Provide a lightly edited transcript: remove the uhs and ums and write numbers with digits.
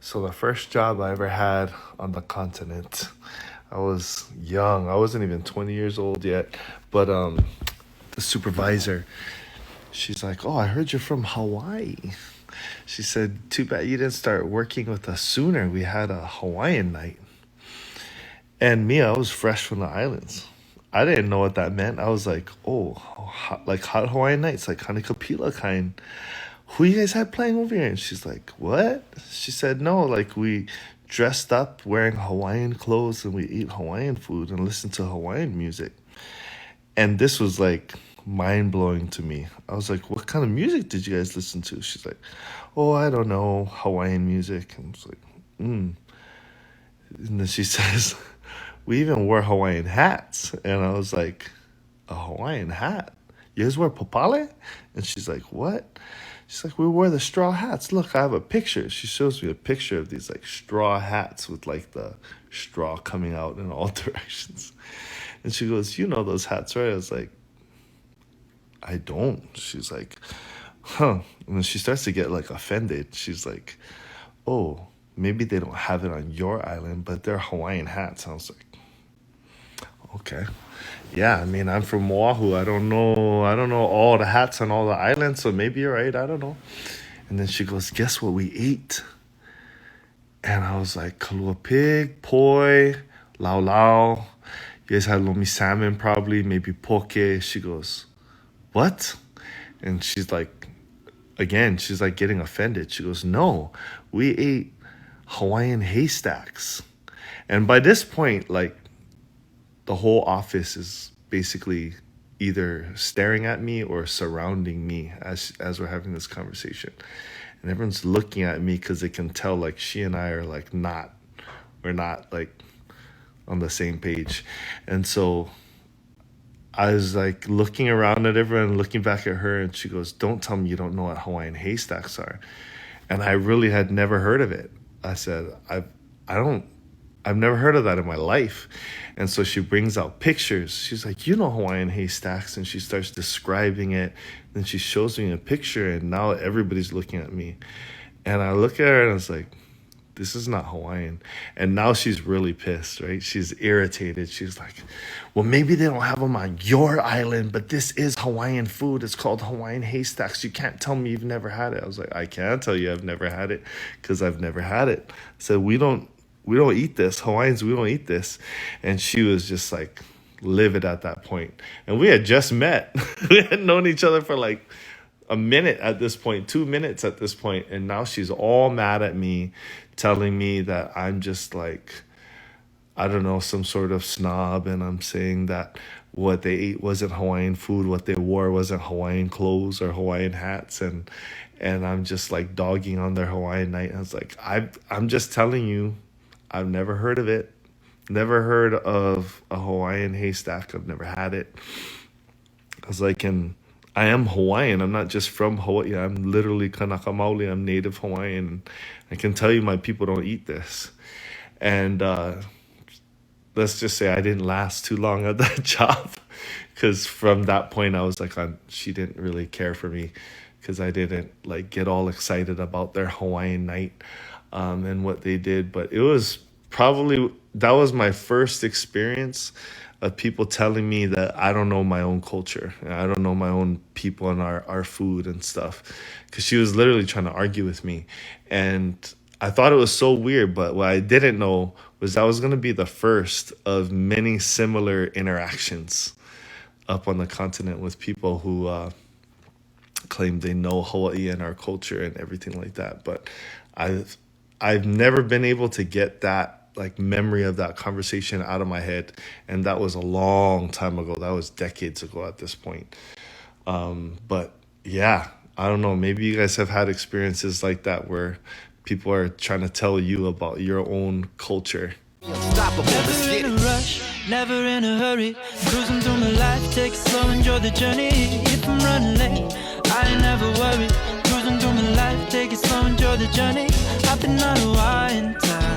So the first job I ever had on the continent, I was young. I wasn't even 20 years old yet. But the supervisor, she's like, "Oh, I heard you're from Hawaii." She said, "Too bad you didn't start working with us sooner. We had a Hawaiian night." And me, I was fresh from the islands. I didn't know what that meant. I was like, "Oh, like hot Hawaiian nights, like Hanikapila kind. Who you guys had playing over here?" And she's like, "What?" She said, "No, like we dressed up wearing Hawaiian clothes and we ate Hawaiian food and listened to Hawaiian music." And this was like mind blowing to me. I was like, "What kind of music did you guys listen to?" She's like, "Oh, I don't know, Hawaiian music." And I was like, mm. And then she says, "We even wore Hawaiian hats." And I was like, "A Hawaiian hat? You guys wear papale?" And she's like, "What?" She's like, "We wore the straw hats. Look, I have a picture." She shows me a picture of these like straw hats with like the straw coming out in all directions. And she goes, "You know those hats, right?" I was like, "I don't." She's like, "Huh." And then she starts to get like offended. She's like, "Oh, maybe they don't have it on your island, but they're Hawaiian hats." I was like, "Okay." Yeah, I mean, I'm from Oahu. I don't know all the hats on all the islands, so maybe you're right. I don't know. And then she goes, "Guess what we ate?" And I was like, "Kalua pig, poi, lau lau. You guys had lomi salmon probably, maybe poke." She goes, "What?" And she's like, again, she's like getting offended. She goes, "No, we ate Hawaiian haystacks." And by this point, like, the whole office is basically either staring at me or surrounding me as we're having this conversation, and everyone's looking at me because they can tell like she and I are like we're not like on the same page. And so I was like looking around at everyone, looking back at her, and she goes, "Don't tell me you don't know what Hawaiian haystacks are." And I really had never heard of it. I said, I don't I've never heard of that in my life." And so she brings out pictures. She's like, "You know Hawaiian haystacks." And she starts describing it. Then she shows me a picture, and now everybody's looking at me. And I look at her and I was like, "This is not Hawaiian." And now she's really pissed, right? She's irritated. She's like, "Well, maybe they don't have them on your island, but this is Hawaiian food. It's called Hawaiian haystacks. You can't tell me you've never had it." I was like, "I can't tell you I've never had it because I've never had it." So we don't eat this. Hawaiians, we don't eat this. And she was just like livid at that point. And we had just met. We had known each other for like a minute at this point, 2 minutes at this point. And now she's all mad at me, telling me that I'm just like, I don't know, some sort of snob. And I'm saying that what they ate wasn't Hawaiian food. What they wore wasn't Hawaiian clothes or Hawaiian hats. And I'm just like dogging on their Hawaiian night. I was like, I'm just telling you, I've never heard of it. Never heard of a Hawaiian haystack. I've never had it. I was like, and I am Hawaiian. I'm not just from Hawaii. I'm literally Kanaka Maoli. I'm native Hawaiian. I can tell you my people don't eat this. And let's just say I didn't last too long at that job, because from that point I was like, she didn't really care for me because I didn't like get all excited about their Hawaiian night. And what they did. But it was probably, that was my first experience of people telling me that I don't know my own culture. I don't know my own people and our food and stuff. Because she was literally trying to argue with me. And I thought it was so weird. But what I didn't know was that was going to be the first of many similar interactions up on the continent with people who claim they know Hawaii and our culture and everything like that. But I've never been able to get that like memory of that conversation out of my head. And that was a long time ago. That was decades ago at this point. But yeah, I don't know. Maybe you guys have had experiences like that where people are trying to tell you about your own culture. Never in a rush, never in a hurry. Cruising through my life, take it slow, enjoy the journey. If I'm running late, I ain't never worry. Cruising through my life, take it slow, enjoy the journey. I've been on a Hawaiian time.